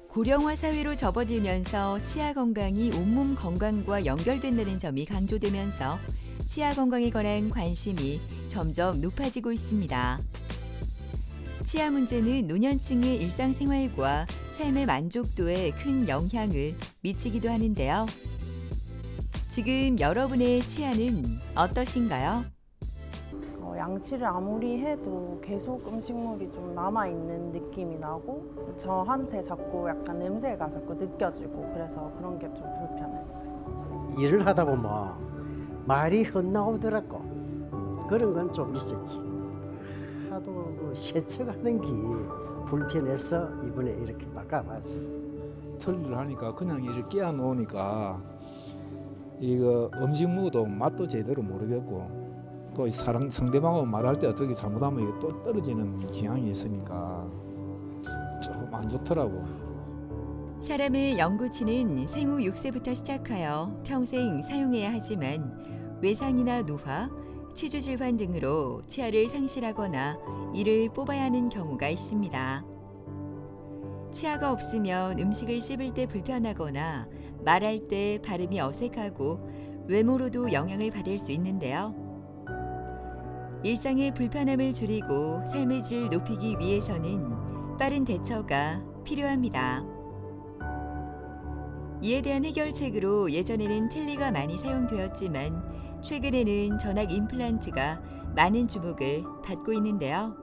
고령화 사회로 접어들면서 치아 건강이 온몸 건강과 연결된다는 점이 강조되면서 치아 건강에 관한 관심이 점점 높아지고 있습니다. 치아 문제는 노년층의 일상생활과 삶의 만족도에 큰 영향을 미치기도 하는데요. 지금 여러분의 치아는 어떠신가요? 양치를 아무리 해도 계속 음식물이 좀 남아있는 느낌이 나고 저한테 자꾸 약간 냄새가 자꾸 느껴지고 그래서 그런 게 좀 불편했어요. 일을 하다 보면 말이 헛나오더라고. 그런 건 좀 있었지. 하도 그 세척하는 게 불편해서 이번에 이렇게 바꿔봤어. 털리를 하니까 그냥 이렇게 끼워 놓으니까 이거 음식물도 맛도 제대로 모르겠고 또 상대방하고 말할 때 어떻게 잘못하면 이게 또 떨어지는 경향이 있으니까 좀 안 좋더라고. 사람의 영구치는 생후 6세부터 시작하여 평생 사용해야 하지만 외상이나 노화, 치주 질환 등으로 치아를 상실하거나 이를 뽑아야 하는 경우가 있습니다. 치아가 없으면 음식을 씹을 때 불편하거나 말할 때 발음이 어색하고 외모로도 영향을 받을 수 있는데요. 일상의 불편함을 줄이고 삶의 질을 높이기 위해서는 빠른 대처가 필요합니다. 이에 대한 해결책으로 예전에는 틀니가 많이 사용되었지만 최근에는 전악 임플란트가 많은 주목을 받고 있는데요.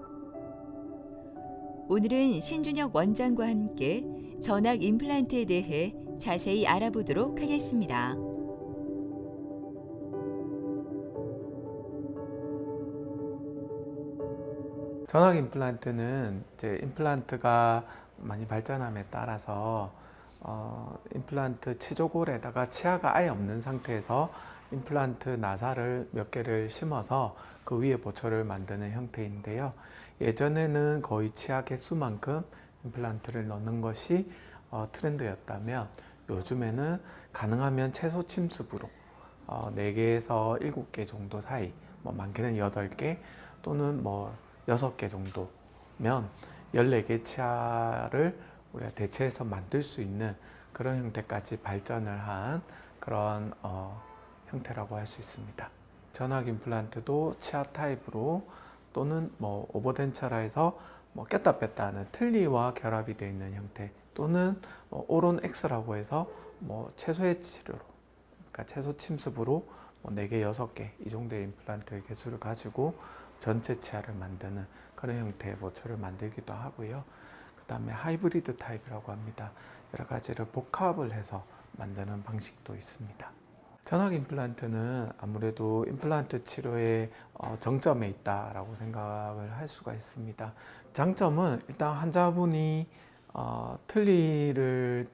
오늘은 신준혁 원장과 함께 전악 임플란트에 대해 자세히 알아보도록 하겠습니다. 전악 임플란트는 이제 임플란트가 많이 발전함에 따라서 임플란트 치조골에다가 치아가 아예 없는 상태에서 임플란트 나사를 몇 개를 심어서 그 위에 보초를 만드는 형태인데요. 예전에는 거의 치아 개수만큼 임플란트를 넣는 것이 트렌드였다면 요즘에는 가능하면 채소 침습으로 4개에서 7개 정도 사이, 많게는 8개 또는 6개 정도면 14개 치아를 우리가 대체해서 만들 수 있는 그런 형태까지 발전을 한 그런 형태라고 할 수 있습니다. 전악 임플란트도 치아 타입으로 또는 오버덴처라에서 꼈다 뺐다 하는 틀니와 결합이 되어 있는 형태 또는 오론 X라고 해서 채소의 치료로, 그러니까 채소 침습으로 4개, 6개 이 정도의 임플란트 개수를 가지고 전체 치아를 만드는 그런 형태의 보초를 만들기도 하고요. 그 다음에 하이브리드 타입이라고 합니다. 여러 가지를 복합을 해서 만드는 방식도 있습니다. 전악 임플란트는 아무래도 임플란트 치료의 정점에 있다라고 생각을 할 수가 있습니다. 장점은 일단 환자분이 틀니를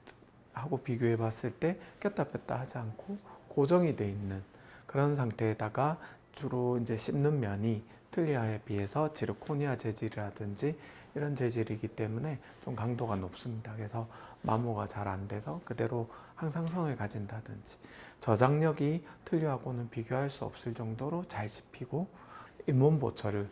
하고 비교해 봤을 때 꼈다 뺐다 하지 않고 고정이 돼 있는 그런 상태에다가 주로 이제 씹는 면이 틀니에 비해서 지르코니아 재질이라든지 이런 재질이기 때문에 좀 강도가 높습니다. 그래서 마모가 잘 안 돼서 그대로 항상성을 가진다든지 저장력이 틀니하고는 비교할 수 없을 정도로 잘 씹히고 잇몸 보초를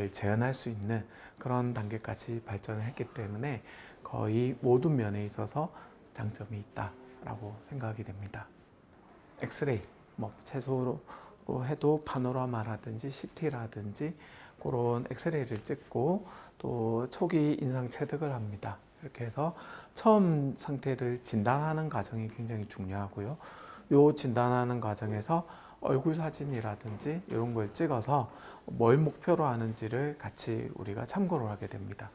재현할 수 있는 그런 단계까지 발전을 했기 때문에 거의 모든 면에 있어서 장점이 있다라고 생각이 됩니다. 엑스레이, 채소로 해도 파노라마라든지 CT라든지 그런 엑스레이를 찍고 또 초기 인상 체득을 합니다. 이렇게 해서 처음 상태를 진단하는 과정이 굉장히 중요하고요. 이 진단하는 과정에서 얼굴 사진이라든지 이런 걸 찍어서 뭘 목표로 하는지를 같이 우리가 참고를 하게 됩니다.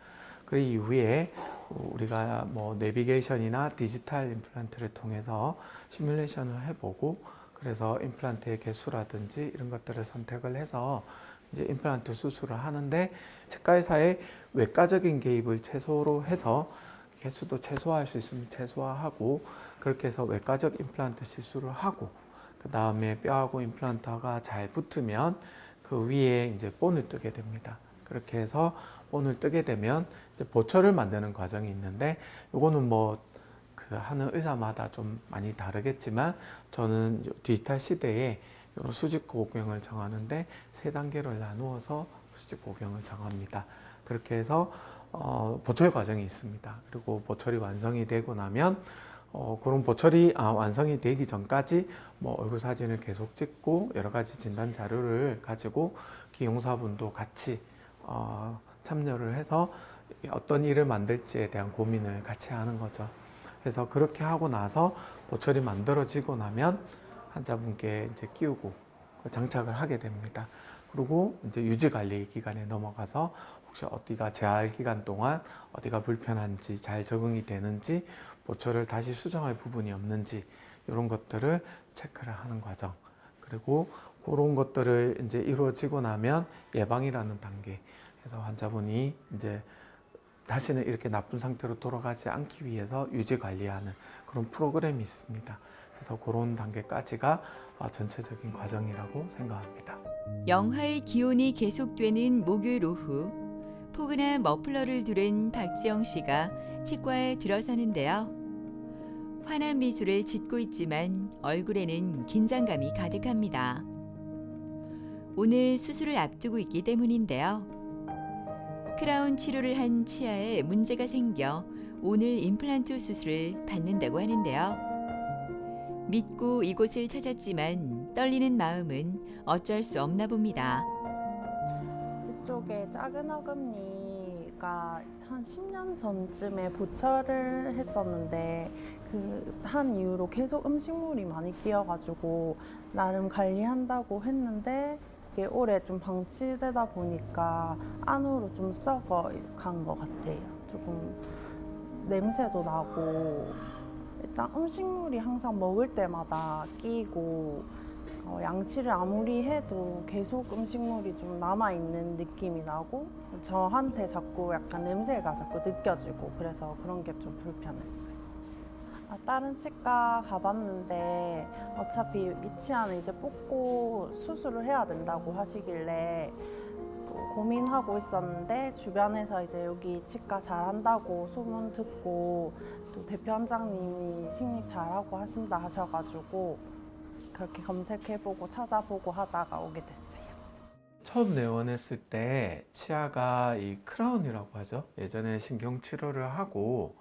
그 이후에 우리가 내비게이션이나 디지털 임플란트를 통해서 시뮬레이션을 해보고 그래서 임플란트의 개수라든지 이런 것들을 선택을 해서 이제 임플란트 수술을 하는데 치과의사의 외과적인 개입을 최소로 해서 개수도 최소화할 수 있으면 최소화하고 그렇게 해서 외과적 임플란트 시술을 하고 그 다음에 뼈하고 임플란트가 잘 붙으면 그 위에 이제 본을 뜨게 됩니다. 그렇게 해서 본을 뜨게 되면 이제 보초를 만드는 과정이 있는데 이거는 하는 의사마다 좀 많이 다르겠지만 저는 디지털 시대에 이런 수직 고경을 정하는데 3단계를 나누어서 수직 고경을 정합니다. 그렇게 해서 보철 과정이 있습니다. 그리고 보철이 완성이 되고 나면 그런 보철이 완성이 되기 전까지 뭐 얼굴 사진을 계속 찍고 여러 가지 진단 자료를 가지고 기용사분도 같이 참여를 해서 어떤 일을 만들지에 대한 고민을 같이 하는 거죠. 그래서 그렇게 하고 나서 보철이 만들어지고 나면 환자분께 이제 끼우고 장착을 하게 됩니다. 그리고 이제 유지 관리 기간에 넘어가서 혹시 어디가 재활 기간 동안 어디가 불편한지 잘 적응이 되는지 보철을 다시 수정할 부분이 없는지 이런 것들을 체크를 하는 과정. 그리고 그런 것들을 이제 이루어지고 나면 예방이라는 단계. 그래서 환자분이 이제 다시는 이렇게 나쁜 상태로 돌아가지 않기 위해서 유지 관리하는 그런 프로그램이 있습니다. 그래서 그런 단계까지가 전체적인 과정이라고 생각합니다. 영하의 기온이 계속되는 목요일 오후 포근한 머플러를 두른 박지영 씨가 치과에 들어서는데요. 환한 미소를 짓고 있지만 얼굴에는 긴장감이 가득합니다. 오늘 수술을 앞두고 있기 때문인데요. 크라운 치료를 한 치아에 문제가 생겨 오늘 임플란트 수술을 받는다고 하는데요. 믿고 이곳을 찾았지만 떨리는 마음은 어쩔 수 없나 봅니다. 이쪽에 작은 어금니가 한 10년 전쯤에 보철을 했었는데 그 한 이후로 계속 음식물이 많이 끼어가지고 나름 관리한다고 했는데 이게 오래 좀 방치되다 보니까 안으로 좀 썩어간 것 같아요. 조금 냄새도 나고 일단 음식물이 항상 먹을 때마다 끼고 양치를 아무리 해도 계속 음식물이 좀 남아있는 느낌이 나고 저한테 자꾸 약간 냄새가 자꾸 느껴지고 그래서 그런 게 좀 불편했어요. 다른 치과 가봤는데 어차피 이 치아는 이제 뽑고 수술을 해야 된다고 하시길래 또 고민하고 있었는데 주변에서 이제 여기 치과 잘한다고 소문 듣고 또 대표 원장님이 식립 잘하고 하신다 하셔가지고 그렇게 검색해보고 찾아보고 하다가 오게 됐어요. 처음 내원했을 때 치아가 이 크라운이라고 하죠. 예전에 신경치료를 하고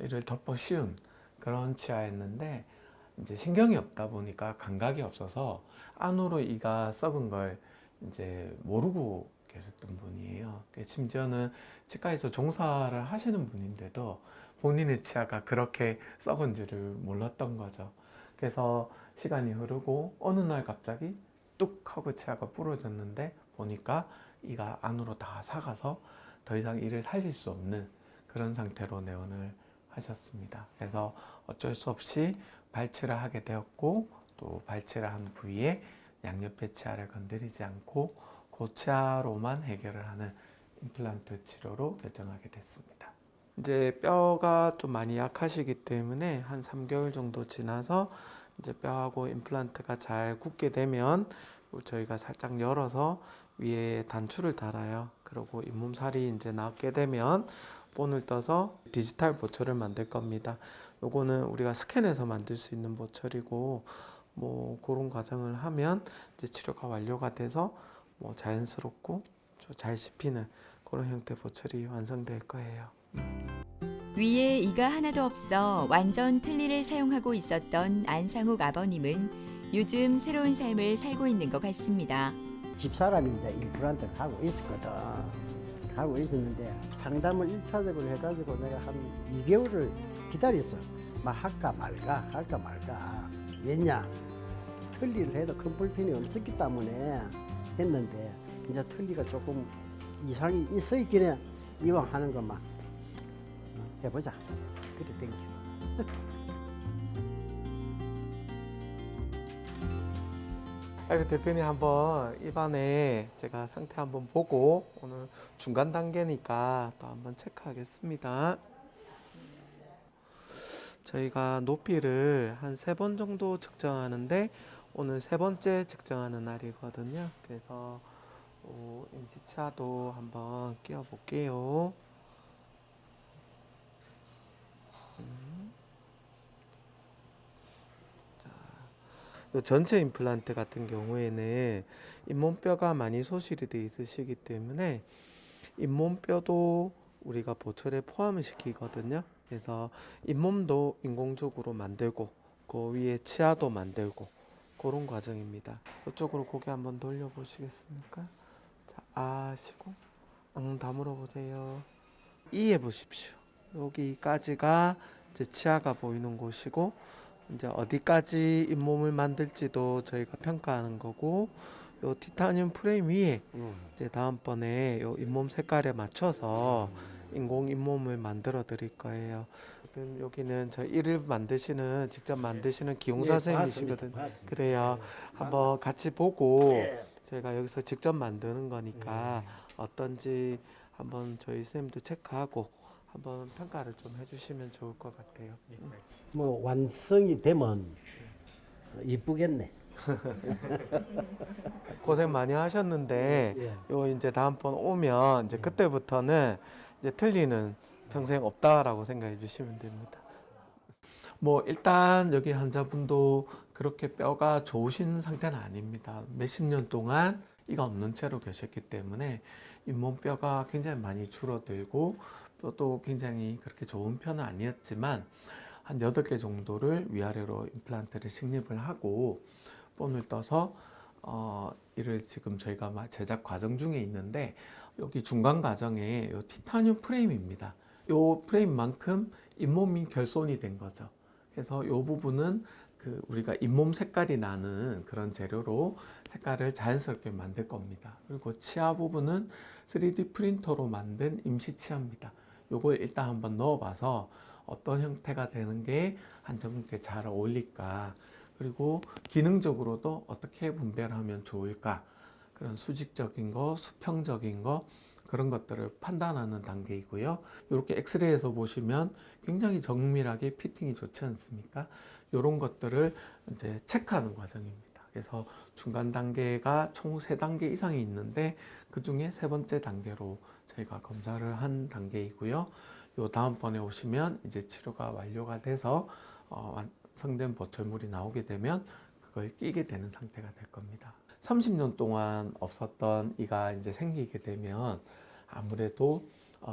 이를 덮어 씌운 그런 치아였는데 이제 신경이 없다 보니까 감각이 없어서 안으로 이가 썩은 걸 이제 모르고 계셨던 분이에요. 심지어는 치과에서 종사를 하시는 분인데도 본인의 치아가 그렇게 썩은지를 몰랐던 거죠. 그래서 시간이 흐르고 어느 날 갑자기 뚝 하고 치아가 부러졌는데 보니까 이가 안으로 다 삭아서 더 이상 이를 살릴 수 없는 그런 상태로 내원을 하셨습니다. 그래서 어쩔 수 없이 발치를 하게 되었고 또 발치를 한 부위에 양옆의 치아를 건드리지 않고 그 치아로만 해결을 하는 임플란트 치료로 결정하게 됐습니다. 이제 뼈가 좀 많이 약하시기 때문에 한 3개월 정도 지나서 이제 뼈하고 임플란트가 잘 굳게 되면 저희가 살짝 열어서 위에 단추를 달아요. 그리고 잇몸살이 이제 낫게 되면 본을 떠서 디지털 보철을 만들 겁니다. 요거는 우리가 스캔해서 만들 수 있는 보철이고 뭐 그런 과정을 하면 이제 치료가 완료가 돼서 뭐 자연스럽고 잘 씹히는 그런 형태 보철이 완성될 거예요. 위에 이가 하나도 없어 완전 틀니를 사용하고 있었던 안상욱 아버님은 요즘 새로운 삶을 살고 있는 것 같습니다. 집사람이 이제 임플란트를 하고 있었거든. 하고 있었는데 상담을 1차적으로 해가지고 내가 한 2개월을 기다렸어. 막 할까 말까. 왜냐? 틀니를 해도 큰 불편이 없었기 때문에 했는데 이제 틀니가 조금 이상이 있었기에 이왕 하는 것만 해보자. 그래 땡겨. 대표님 한번 입안에 제가 상태 한번 보고 오늘 중간 단계니까 또 한번 체크하겠습니다. 저희가 높이를 한 3번 정도 측정하는데 오늘 3번째 측정하는 날이거든요. 그래서 인지치아도 한번 끼워 볼게요. 전체 임플란트 같은 경우에는 잇몸뼈가 많이 소실이 되어 있으시기 때문에 잇몸뼈도 우리가 보철에 포함을 시키거든요. 그래서 잇몸도 인공적으로 만들고 그 위에 치아도 만들고 그런 과정입니다. 이쪽으로 고개 한번 돌려보시겠습니까? 자, 아시고 다물어 보세요. 이해 보십시오. 여기까지가 이제 치아가 보이는 곳이고 이제 어디까지 잇몸을 만들지도 저희가 평가하는 거고 요 티타늄 프레임 위에 이제 다음번에 요 잇몸 색깔에 맞춰서 인공 잇몸을 만들어 드릴 거예요. 지금 여기는 저 이를 만드시는 직접 만드시는 기용사 선생님이시거든요. 그래요. 한번 같이 보고 저희가 여기서 직접 만드는 거니까 어떤지 한번 저희 선생님도 체크하고 한번 평가를 좀 해주시면 좋을 것 같아요. 뭐 완성이 되면 이쁘겠네. 고생 많이 하셨는데 요 이제 다음번 오면 이제 그때부터는 이제 틀리는 평생 없다라고 생각해 주시면 됩니다. 뭐 일단 여기 환자분도 그렇게 뼈가 좋으신 상태는 아닙니다. 몇십 년 동안 이가 없는 채로 계셨기 때문에 잇몸뼈가 굉장히 많이 줄어들고 또 굉장히 그렇게 좋은 편은 아니었지만 한 8개 정도를 위아래로 임플란트를 식립을 하고 본을 떠서 이를 지금 저희가 제작 과정 중에 있는데 여기 중간 과정에 요 티타늄 프레임입니다. 요 프레임만큼 잇몸이 결손이 된 거죠. 그래서 이 부분은 그 우리가 잇몸 색깔이 나는 그런 재료로 색깔을 자연스럽게 만들 겁니다. 그리고 치아 부분은 3D 프린터로 만든 임시 치아입니다. 요걸 일단 한번 넣어봐서 어떤 형태가 되는 게 환자분께 잘 어울릴까, 그리고 기능적으로도 어떻게 분별하면 좋을까, 그런 수직적인 거, 수평적인 거, 그런 것들을 판단하는 단계이고요. 이렇게 엑스레이에서 보시면 굉장히 정밀하게 피팅이 좋지 않습니까? 이런 것들을 이제 체크하는 과정입니다. 그래서 중간 단계가 총 3단계 이상이 있는데 그 중에 3번째 단계로 저희가 검사를 한 단계이고요. 요 다음번에 오시면 이제 치료가 완료가 돼서 완성된 보철물이 나오게 되면 그걸 끼게 되는 상태가 될 겁니다. 30년 동안 없었던 이가 이제 생기게 되면 아무래도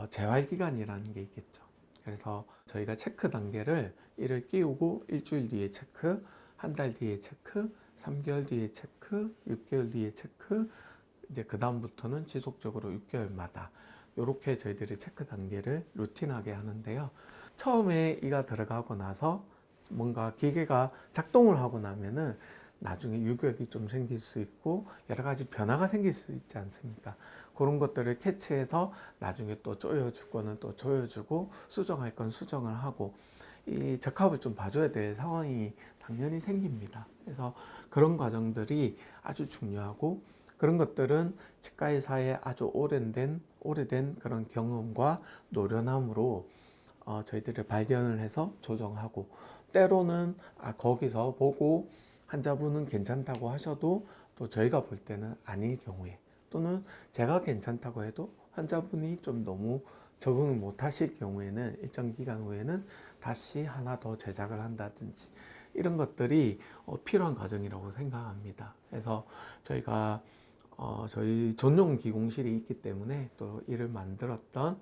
재활기간이라는 게 있겠죠. 그래서 저희가 체크 단계를 이를 끼우고 일주일 뒤에 체크, 한 달 뒤에 체크, 3개월 뒤에 체크, 6개월 뒤에 체크, 이제 그 다음부터는 지속적으로 6개월마다 이렇게 저희들이 체크 단계를 루틴하게 하는데요. 처음에 이가 들어가고 나서 뭔가 기계가 작동을 하고 나면은 나중에 유격이 좀 생길 수 있고 여러 가지 변화가 생길 수 있지 않습니까? 그런 것들을 캐치해서 나중에 또 조여줄 거는 또 조여주고 수정할 건 수정을 하고 이 적합을 좀 봐줘야 될 상황이 당연히 생깁니다. 그래서 그런 과정들이 아주 중요하고 그런 것들은 치과의사의 아주 오래된 그런 경험과 노련함으로 저희들이 발견을 해서 조정하고 때로는 거기서 보고 환자분은 괜찮다고 하셔도 또 저희가 볼 때는 아닐 경우에 또는 제가 괜찮다고 해도 환자분이 좀 너무 적응을 못 하실 경우에는 일정 기간 후에는 다시 하나 더 제작을 한다든지 이런 것들이 필요한 과정이라고 생각합니다. 그래서 저희가 저희 전용 기공실이 있기 때문에 또 이를 만들었던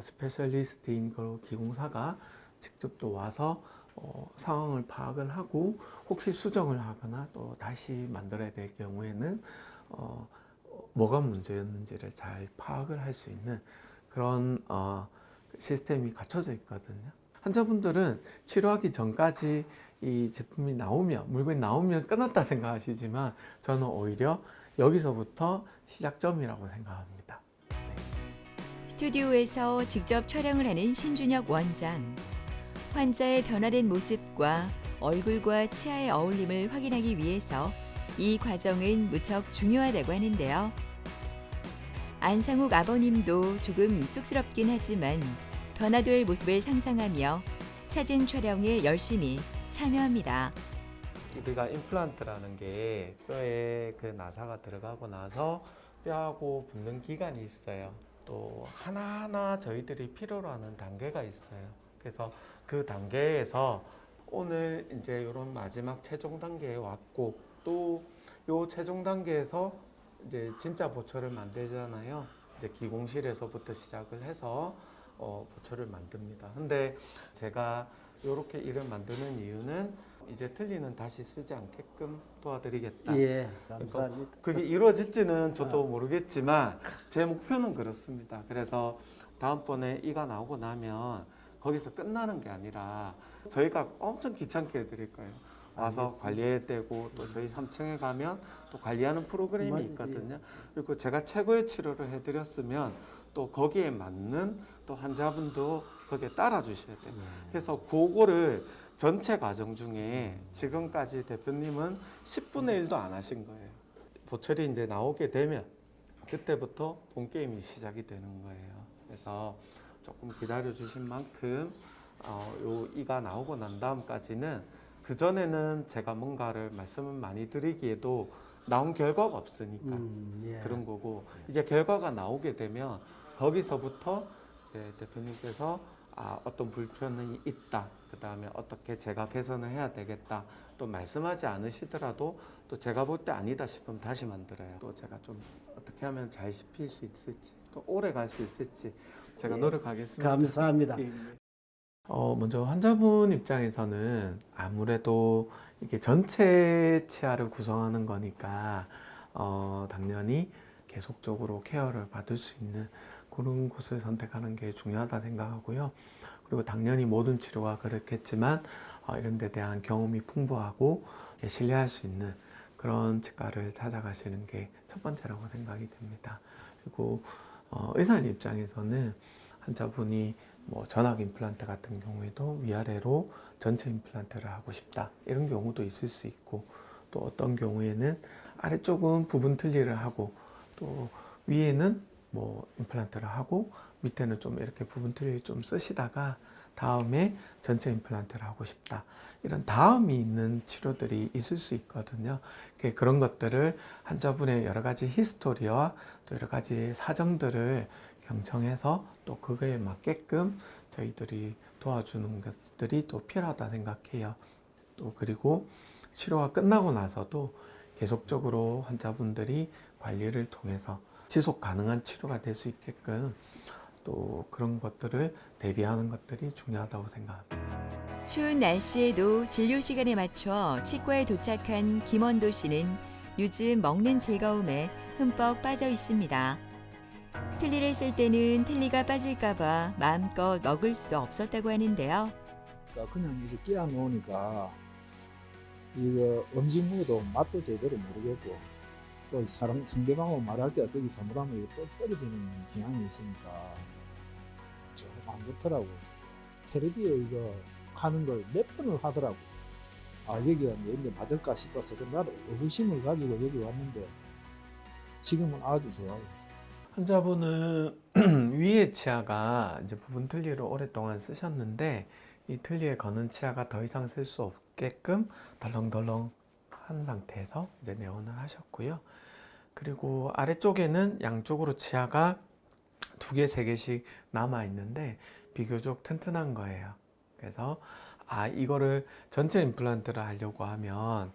스페셜리스트인 그 기공사가 직접 또 와서 상황을 파악을 하고 혹시 수정을 하거나 또 다시 만들어야 될 경우에는 뭐가 문제였는지를 잘 파악을 할 수 있는 그런 시스템이 갖춰져 있거든요. 환자분들은 치료하기 전까지 이 제품이 나오면, 물건이 나오면 끝났다 생각하시지만 저는 오히려 여기서부터 시작점이라고 생각합니다. 스튜디오에서 직접 촬영을 하는 신준혁 원장. 환자의 변화된 모습과 얼굴과 치아의 어울림을 확인하기 위해서 이 과정은 무척 중요하다고 하는데요. 안상욱 아버님도 조금 쑥스럽긴 하지만 변화될 모습을 상상하며 사진 촬영에 열심히 참여합니다. 우리가 임플란트라는 게 뼈에 그 나사가 들어가고 나서 뼈하고 붙는 기간이 있어요. 또 하나하나 저희들이 필요로 하는 단계가 있어요. 그래서 그 단계에서 오늘 이제 이런 마지막 최종 단계에 왔고 또 요 최종 단계에서 이제 진짜 보철을 만들잖아요. 이제 기공실에서부터 시작을 해서 보초를 만듭니다. 근데 제가 이렇게 이를 만드는 이유는 이제 틀니는 다시 쓰지 않게끔 도와드리겠다. 예, 감사합니다. 그게 이루어질지는 저도 모르겠지만 제 목표는 그렇습니다. 그래서 다음번에 이가 나오고 나면 거기서 끝나는 게 아니라 저희가 엄청 귀찮게 해드릴 거예요. 와서 알겠습니다. 관리해야 되고 또 저희 3층에 가면 또 관리하는 프로그램이 맞아요. 있거든요. 그리고 제가 최고의 치료를 해드렸으면 또 거기에 맞는 또 환자분도 거기에 따라 주셔야 돼요. 그래서 그거를 전체 과정 중에 지금까지 대표님은 10분의 1도 안 하신 거예요. 보철이 이제 나오게 되면 그때부터 본 게임이 시작이 되는 거예요. 그래서 조금 기다려 주신 만큼 요 이가 나오고 난 다음까지는 그 전에는 제가 뭔가를 말씀을 많이 드리기에도 나온 결과가 없으니까 예. 그런 거고 이제 결과가 나오게 되면 거기서부터 이제 대표님께서 어떤 불편이 있다. 그 다음에 어떻게 제가 개선을 해야 되겠다. 또 말씀하지 않으시더라도 또 제가 볼 때 아니다 싶으면 다시 만들어요. 또 제가 좀 어떻게 하면 잘 씹힐 수 있을지 또 오래 갈 수 있을지 제가 예. 노력하겠습니다. 감사합니다. 예. 먼저 환자분 입장에서는 아무래도 이게 전체 치아를 구성하는 거니까 당연히 계속적으로 케어를 받을 수 있는 그런 곳을 선택하는 게 중요하다 생각하고요. 그리고 당연히 모든 치료가 그렇겠지만 이런 데 대한 경험이 풍부하고 신뢰할 수 있는 그런 치과를 찾아가시는 게 첫 번째라고 생각이 됩니다. 그리고 의사님 입장에서는 환자분이 뭐 전학 임플란트 같은 경우에도 위아래로 전체 임플란트를 하고 싶다 이런 경우도 있을 수 있고 또 어떤 경우에는 아래쪽은 부분 틀니를 하고 또 위에는 뭐 임플란트를 하고 밑에는 좀 이렇게 부분 틀니를 좀 쓰시다가 다음에 전체 임플란트를 하고 싶다 이런 다음이 있는 치료들이 있을 수 있거든요. 그런 것들을 환자분의 여러 가지 히스토리와 또 여러 가지 사정들을 경청해서 또 그거에 맞게끔 저희들이 도와주는 것들이 또 필요하다 생각해요. 또 그리고 치료가 끝나고 나서도 계속적으로 환자분들이 관리를 통해서 지속 가능한 치료가 될 수 있게끔 또 그런 것들을 대비하는 것들이 중요하다고 생각합니다. 추운 날씨에도 진료 시간에 맞춰 치과에 도착한 김원도 씨는 요즘 먹는 즐거움에 흠뻑 빠져 있습니다. 틀니를 쓸 때는 틀니가 빠질까봐 마음껏 먹을 수도 없었다고 하는데요. 그러니까 그냥 이렇게 끼워 놓으니까 이거 음식 먹어도 맛도 제대로 모르겠고 또 상대방하고 말할 때 어떻게 잘못하면 이거 또 떨어지는 경향이 있으니까 좀 안 좋더라고. 테레비에 이거 하는 걸 몇 번을 하더라고. 여기가 내인데 맞을까 싶어서 나도 의구심을 가지고 여기 왔는데 지금은 아주 좋아요. 환자분은 위의 치아가 이제 부분 틀니를 오랫동안 쓰셨는데 이 틀니에 거는 치아가 더 이상 쓸 수 없게끔 덜렁덜렁 한 상태에서 이제 내원을 하셨고요. 그리고 아래쪽에는 양쪽으로 치아가 2개, 3개씩 남아 있는데 비교적 튼튼한 거예요. 그래서 이거를 전체 임플란트를 하려고 하면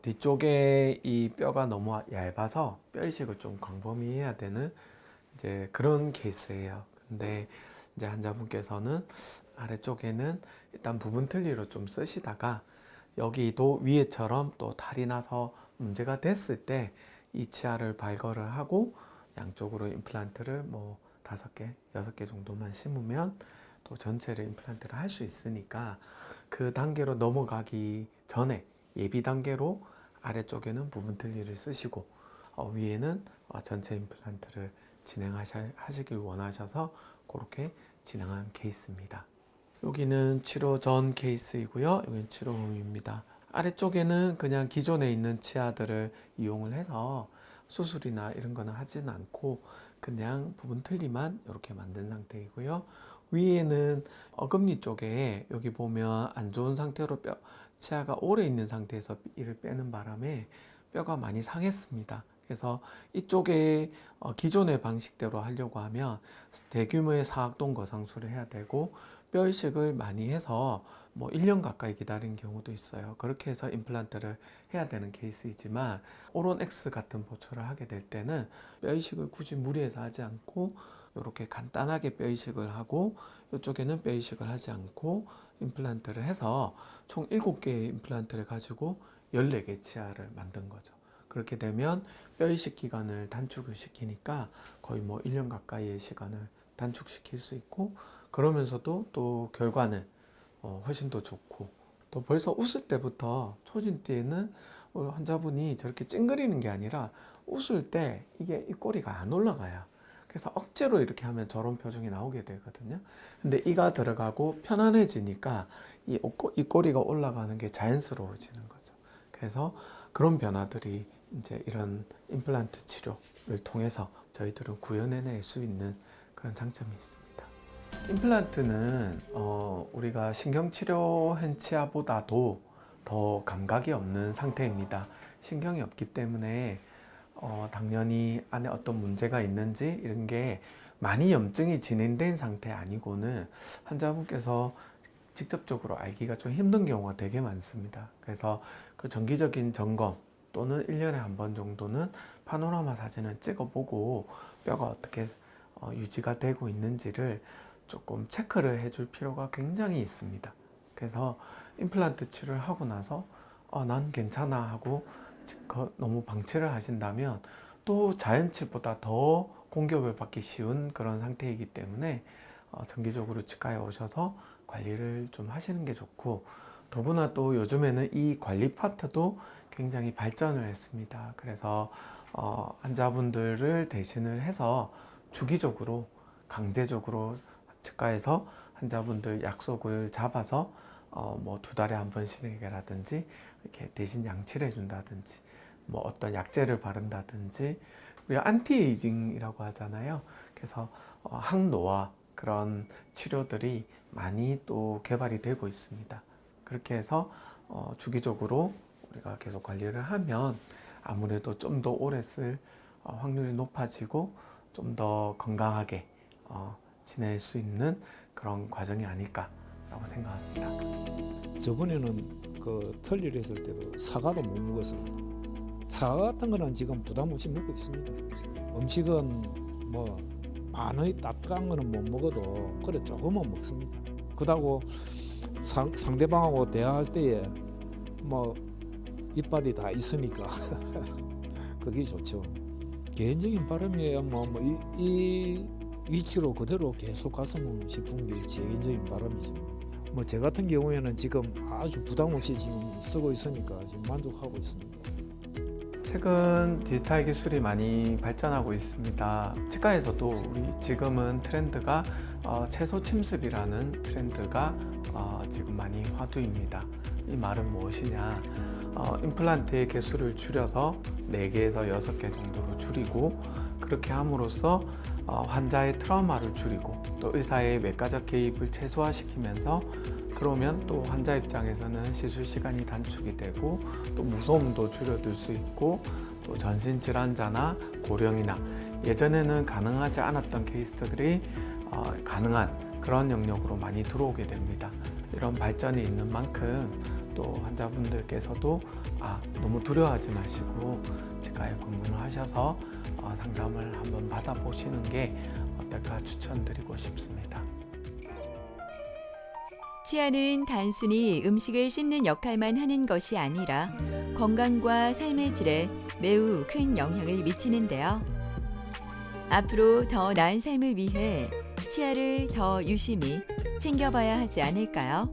뒤쪽에 이 뼈가 너무 얇아서 뼈 이식을 좀 광범위해야 되는 이제 그런 케이스예요. 근데 이제 환자분께서는 아래쪽에는 일단 부분 틀니로 좀 쓰시다가 여기도 위에처럼 또 탈이 나서 문제가 됐을 때 이 치아를 발걸을 하고 양쪽으로 임플란트를 뭐 5개, 6개 정도만 심으면 또 전체를 임플란트를 할 수 있으니까 그 단계로 넘어가기 전에 예비 단계로 아래쪽에는 부분 틀니를 쓰시고 위에는 전체 임플란트를 진행하시길 원하셔서 그렇게 진행한 케이스입니다. 여기는 치료 전 케이스이고요. 여기는 치료 후입니다. 아래쪽에는 그냥 기존에 있는 치아들을 이용을 해서 수술이나 이런 거는 하지는 않고 그냥 부분 틀니만 이렇게 만든 상태이고요. 위에는 어금니 쪽에 여기 보면 안 좋은 상태로 치아가 오래 있는 상태에서 이를 빼는 바람에 뼈가 많이 상했습니다. 그래서 이쪽에 기존의 방식대로 하려고 하면 대규모의 사각동 거상술을 해야 되고 뼈 이식을 많이 해서 뭐 1년 가까이 기다린 경우도 있어요. 그렇게 해서 임플란트를 해야 되는 케이스이지만 오론엑스 같은 보초를 하게 될 때는 뼈 이식을 굳이 무리해서 하지 않고 이렇게 간단하게 뼈 이식을 하고 이쪽에는 뼈 이식을 하지 않고 임플란트를 해서 총 7개의 임플란트를 가지고 14개 치아를 만든 거죠. 그렇게 되면 뼈 이식 기간을 단축을 시키니까 거의 뭐 1년 가까이의 시간을 단축시킬 수 있고, 그러면서도 또 결과는 훨씬 더 좋고, 또 벌써 웃을 때부터 초진띠에는 환자분이 저렇게 찡그리는 게 아니라 웃을 때 이게 입꼬리가 안 올라가요. 그래서 억지로 이렇게 하면 저런 표정이 나오게 되거든요. 근데 이가 들어가고 편안해지니까 이 입꼬리가 올라가는 게 자연스러워지는 거죠. 그래서 그런 변화들이 이제 이런 임플란트 치료를 통해서 저희들은 구현해낼 수 있는 그런 장점이 있습니다. 임플란트는 우리가 신경치료 hen치아보다도 더 감각이 없는 상태입니다. 신경이 없기 때문에 당연히 안에 어떤 문제가 있는지 이런 게 많이 염증이 진행된 상태 아니고는 환자분께서 직접적으로 알기가 좀 힘든 경우가 되게 많습니다. 그래서 그 정기적인 점검 또는 1년에 한 번 정도는 파노라마 사진을 찍어보고 뼈가 어떻게 유지가 되고 있는지를 조금 체크를 해줄 필요가 굉장히 있습니다. 그래서 임플란트 치료를 하고 나서 난 괜찮아 하고 너무 방치를 하신다면 또 자연치보다 더 공격을 받기 쉬운 그런 상태이기 때문에 정기적으로 치과에 오셔서 관리를 좀 하시는 게 좋고, 더구나 또 요즘에는 이 관리 파트도 굉장히 발전을 했습니다. 그래서 환자분들을 대신을 해서 주기적으로 강제적으로 치과에서 환자분들 약속을 잡아서 뭐 2달에 한 번씩이라든지 이렇게 대신 양치를 해준다든지 뭐 어떤 약제를 바른다든지, 우리가 안티에이징이라고 하잖아요. 그래서 항노화 그런 치료들이 많이 또 개발이 되고 있습니다. 그렇게 해서 주기적으로 우리가 계속 관리를 하면 아무래도 좀 더 오래 쓸 확률이 높아지고 좀 더 건강하게 지낼 수 있는 그런 과정이 아닐까라고 생각합니다. 저번에는 그 털리를 했을 때도 사과도 못 먹었어요. 사과 같은 거는 지금 부담 없이 먹고 있습니다. 음식은 뭐 많이 따뜻한 거는 못 먹어도 그래 조금은 먹습니다. 그러고 상대방하고 대화할 때에 뭐 이빨이 다 있으니까 그게 좋죠. 개인적인 바람이에요. 이 위치로 그대로 계속 갔으면 싶은 게 제 개인적인 바람이죠. 뭐 제 같은 경우에는 지금 아주 부담 없이 지금 쓰고 있으니까 지금 만족하고 있습니다. 최근 디지털 기술이 많이 발전하고 있습니다. 치과에서도 우리 지금은 트렌드가 채소 침습이라는 트렌드가 지금 많이 화두입니다. 이 말은 무엇이냐? 임플란트의 개수를 줄여서 4개에서 6개 정도로 줄이고, 그렇게 함으로써 환자의 트라우마를 줄이고 또 의사의 외과적 개입을 최소화시키면서, 그러면 또 환자 입장에서는 시술 시간이 단축이 되고 또 무서움도 줄여들 수 있고, 또 전신질환자나 고령이나 예전에는 가능하지 않았던 케이스들이 가능한 그런 영역으로 많이 들어오게 됩니다. 이런 발전이 있는 만큼 또 환자분들께서도 너무 두려워하지 마시고 치과에 방문을 하셔서 상담을 한번 받아보시는 게 어떨까 추천드리고 싶습니다. 치아는 단순히 음식을 씹는 역할만 하는 것이 아니라 건강과 삶의 질에 매우 큰 영향을 미치는데요. 앞으로 더 나은 삶을 위해 치아를 더 유심히 챙겨봐야 하지 않을까요?